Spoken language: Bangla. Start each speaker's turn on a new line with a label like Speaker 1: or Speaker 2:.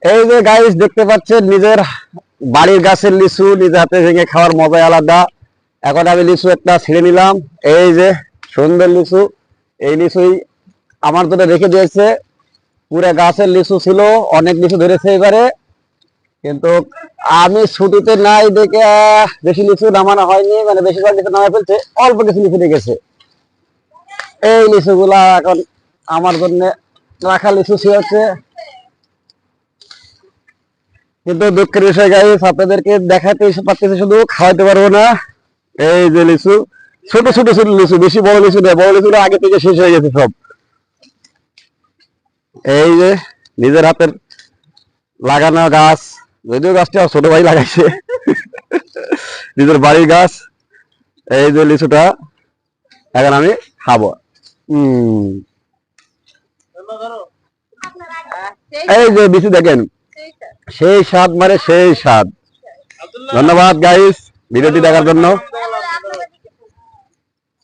Speaker 1: এই যে গাইস দেখতে পাচ্ছেন নিজের বাড়ির গাছের লিচু নিজে হাতে ভেঙে খাওয়ার মজাই আলাদা। এখন আমি লিচু একটা ছিঁড়ে নিলাম। এই যে সুন্দর লিচু, এই লিচুই আমার জন্য রেখে দিয়েছে। পুরো গাছের লিচু ছিল, অনেক লিচু ধরেছে এবারে, কিন্তু আমি ছুটিতে নাই দেখে বেশি লিচু নামানো হয়নি, মানে বেশিরভাগ লিচু নামায় ফেলছে, অল্প কিছু লিচু রেখেছে। এই লিচু গুলা এখন আমার জন্য রাখা লিচু হচ্ছে। কিন্তু দুঃখের বিষয় গাইস, আপনাদেরকে দেখাতে পারতেছি শুধু, খাওয়াতে পারবো না। এই যে লিচু, ছোট ছোট ছোট লিচু, বেশি বড় লিচু নেই, বড় লিচু আগে থেকে শেষ হয়ে গেছে সব। এই যে নিজের হাতের লাগানো গাছ, যদিও গাছটা ছোট ভাই লাগাইছে, নিজের বাড়ির গাছ। এই যে লিচুটা এখন আমি খাবো। এই যে লিচু দেখেন, সেই স্বাদ, মানে সেই স্বাদ। ধন্যবাদ গাইস ভিডিওটি দেখার জন্য।